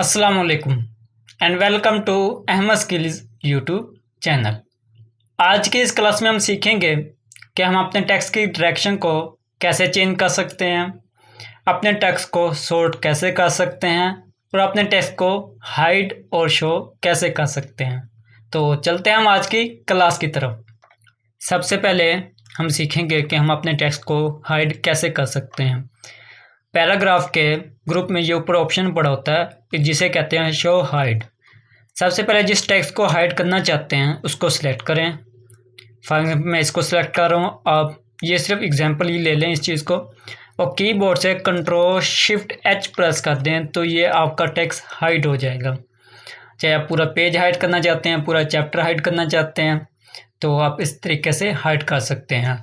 अस्सलाम वालेकुम and welcome to Ahmad skills YouTube channel. आज की इस क्लास में हम सीखेंगे कि हम अपने टेक्स्ट की डायरेक्शन को कैसे चेंज कर सकते हैं, अपने टेक्स्ट को सॉर्ट कैसे कर सकते हैं और अपने टेक्स्ट को हाइड और शो कैसे कर सकते हैं। तो चलते हैं हम आज की क्लास की तरफ। सबसे पहले हम सीखेंगे कि हम अपने टेक्स्ट को हाइड कैसे कर सकते हैं। पैराग्राफ के ग्रुप में ये ऊपर ऑप्शन पड़ा होता है कि जिसे कहते हैं शो हाइड। सबसे पहले जिस टेक्स्ट को हाइड करना चाहते हैं उसको सिलेक्ट करें। फॉर एग्जाम्पल मैं इसको सिलेक्ट कर रहा हूँ, आप ये सिर्फ एग्जांपल ही ले लें इस चीज़ को, और कीबोर्ड से कंट्रोल शिफ्ट एच प्रेस कर दें तो ये आपका टेक्स्ट हाइड हो जाएगा। चाहे आप पूरा पेज हाइड करना चाहते हैं, पूरा चैप्टर हाइड करना चाहते हैं, तो आप इस तरीके से हाइड कर सकते हैं।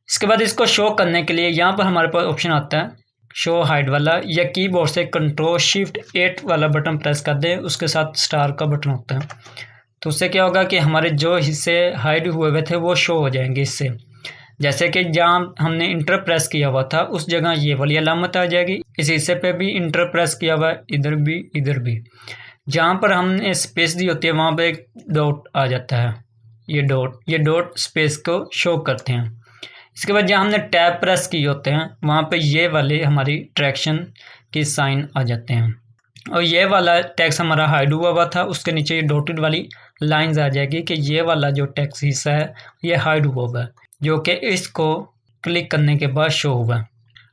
इसके बाद इसको शो करने के लिए यहाँ पर हमारे पास ऑप्शन आता है शो हाइड वाला, या कीबोर्ड से कंट्रोल शिफ्ट 8 वाला बटन प्रेस कर दें, उसके साथ स्टार का बटन होता है। तो उससे क्या होगा कि हमारे जो हिस्से हाइड हुए थे वो शो हो जाएंगे इससे। जैसे कि जहाँ हमने इंटर प्रेस किया हुआ था उस जगह ये वाली अलामत आ जाएगी, इस हिस्से पे भी इंटर प्रेस किया हुआ है, इधर भी इधर भी। जहाँ पर हमने स्पेस दी होती है वहाँ पे एक डॉट आ जाता है, ये डॉट स्पेस को शो करते हैं। इसके बाद जहाँ हमने टैब प्रेस किए होते हैं वहाँ पे ये वाले हमारी ट्रैक्शन की साइन आ जाते हैं, और ये वाला टेक्स्ट हमारा हाइड हुआ था उसके नीचे ये डॉटेड वाली लाइंस आ जाएगी कि ये वाला जो टेक्स्ट हिस्सा है ये हाइड हुआ है, जो कि इसको क्लिक करने के बाद शो हुआ।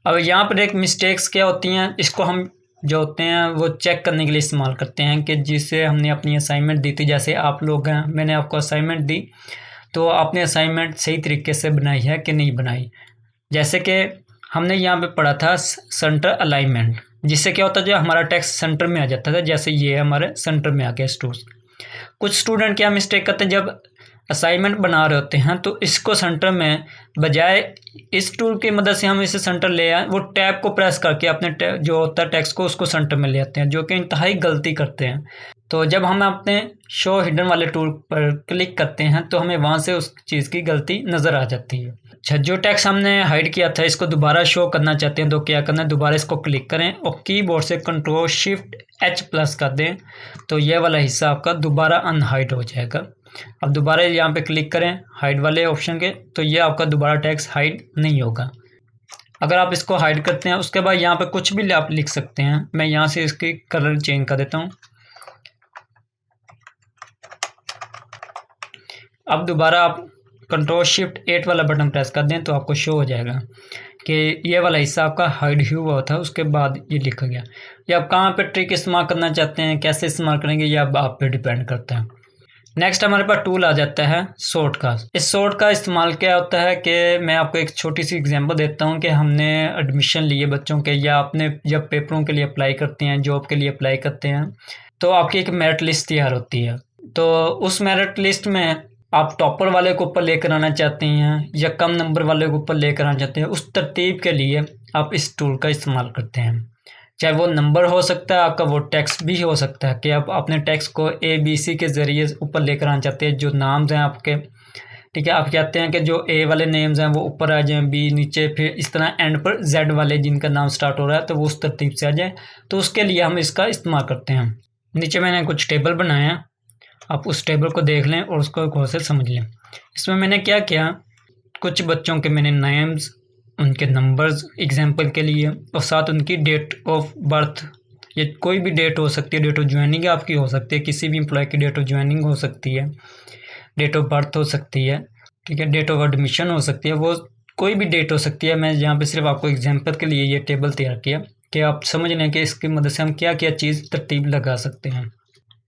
अब यहाँ पर एक मिस्टेक्स क्या होती हैं, इसको हम जो होते हैं वो चेक करने के लिए इस्तेमाल करते हैं कि जिससे हमने अपनी असाइनमेंट दी थी। जैसे आप लोग हैं, मैंने आपको असाइनमेंट दी तो आपने असाइनमेंट सही तरीके से बनाई है कि नहीं बनाई। जैसे कि हमने यहाँ पे पढ़ा था सेंटर अलाइनमेंट, जिससे क्या होता है जो हमारा टेक्स्ट सेंटर में आ जाता था। जैसे ये हमारे सेंटर में आ गया। कुछ स्टूडेंट क्या मिस्टेक करते हैं, जब असाइनमेंट बना रहे होते हैं तो इसको सेंटर में बजाय इस टूल की मदद से हम इसे सेंटर ले आए, वो टैब को प्रेस करके अपने जो होता है टेक्स्ट को उसको सेंटर में ले आते हैं, जो कि इंतहाई गलती करते हैं। तो जब हम अपने शो हिडन वाले टूल पर क्लिक करते हैं तो हमें वहाँ से उस चीज़ की गलती नज़र आ जाती है। अच्छा, जो टेक्स्ट हमने हाइड किया था इसको दोबारा शो करना चाहते हैं तो क्या करना है, दोबारा इसको क्लिक करें और कीबोर्ड से कंट्रोल शिफ्ट एच प्लस कर दें तो ये वाला हिस्सा आपका दोबारा अनहाइड हो जाएगा। अब दोबारा यहाँ पे क्लिक करें हाइड वाले ऑप्शन के, तो ये आपका दोबारा टेक्स्ट हाइड नहीं होगा। अगर आप इसको हाइड करते हैं उसके बाद यहाँ पे कुछ भी आप लिख सकते हैं। मैं यहाँ से इसकी कलर चेंज कर देता हूँ। अब दोबारा आप कंट्रोल शिफ्ट 8 वाला बटन प्रेस कर दें तो आपको शो हो जाएगा कि ये वाला हिस्सा आपका हाइड हुआ था, उसके बाद ये लिखा गया। या आप कहाँ पे ट्रिक इस्तेमाल करना चाहते हैं, कैसे इस्तेमाल करेंगे, ये अब आप पे डिपेंड करता है। नेक्स्ट हमारे पास टूल आ जाता है सॉर्ट का। इस सॉर्ट का इस्तेमाल क्या होता है कि मैं आपको एक छोटी सी एग्जांपल देता हूँ कि हमने एडमिशन लिए बच्चों के, या आपने जब पेपरों के लिए अप्लाई करते हैं, जॉब के लिए अप्लाई करते हैं, तो आपकी एक मेरिट लिस्ट तैयार होती है। तो उस मेरिट लिस्ट में आप टॉपर वाले को ऊपर लेकर आना चाहते हैं या कम नंबर वाले को ऊपर लेकर आना चाहते हैं, उस तरतीब के लिए आप इस टूल का इस्तेमाल करते हैं। चाहे वो नंबर हो सकता है, आपका वो टेक्स्ट भी हो सकता है कि आप अपने टेक्स्ट को ABC के ज़रिए ऊपर लेकर आना चाहते हैं। जो नाम्स हैं आपके, ठीक है, आप चाहते हैं कि जो A वाले नेम्स हैं वो ऊपर आ जाएं, B नीचे, फिर इस तरह एंड पर Z वाले जिनका नाम स्टार्ट हो रहा है तो वो उस तरतीब से आ जाए। तो उसके लिए हम इसका इस्तेमाल करते हैं। नीचे मैंने कुछ टेबल बनाए हैं, आप उस टेबल को देख लें और उसको गौर से समझ लें। इसमें मैंने क्या किया, कुछ बच्चों के मैंने नेम्स, उनके नंबर्स एग्जांपल के लिए, और साथ उनकी डेट ऑफ बर्थ, ये कोई भी डेट हो सकती है, डेट ऑफ ज्वाइनिंग आपकी हो सकती है, किसी भी एम्प्लॉय की डेट ऑफ ज्वाइनिंग हो सकती है, डेट ऑफ बर्थ हो सकती है, ठीक है, डेट ऑफ एडमिशन हो सकती है, वो कोई भी डेट हो सकती है। मैं यहाँ पे सिर्फ आपको एग्जांपल के लिए ये टेबल तैयार किया कि आप समझ लें कि इसकी मदद से हम क्या क्या चीज़ तरतीब लगा सकते हैं।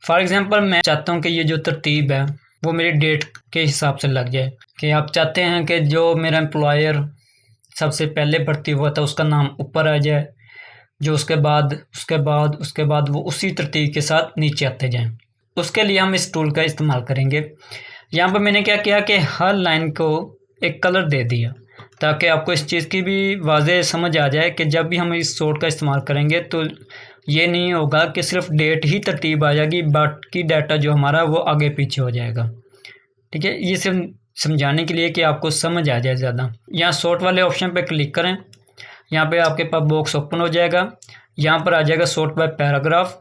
फॉर एग्ज़ाम्पल मैं चाहता हूँ कि ये जो तरतीब है वो मेरी डेट के हिसाब से लग जाए, कि आप चाहते हैं कि जो मेरा एम्प्लॉयर सबसे पहले भर्ती हुआ था उसका नाम ऊपर आ जाए, जो उसके बाद वो उसी तरतीब के साथ नीचे आते जाएं। उसके लिए हम इस टूल का इस्तेमाल करेंगे। यहाँ पर मैंने क्या किया कि हर लाइन को एक कलर दे दिया ताकि आपको इस चीज़ की भी वाज़ेह समझ आ जाए कि जब भी हम इस सॉर्ट का इस्तेमाल करेंगे तो ये नहीं होगा कि सिर्फ डेट ही तरतीब आ जाएगी, बाकी डाटा जो हमारा वो आगे पीछे हो जाएगा। ठीक है, ये सिर्फ समझाने के लिए कि आपको समझ आ जाए ज़्यादा। यहाँ सॉर्ट वाले ऑप्शन पे क्लिक करें, यहाँ पे आपके पास बॉक्स ओपन हो जाएगा। यहाँ पर आ जाएगा सॉर्ट बाय पैराग्राफ,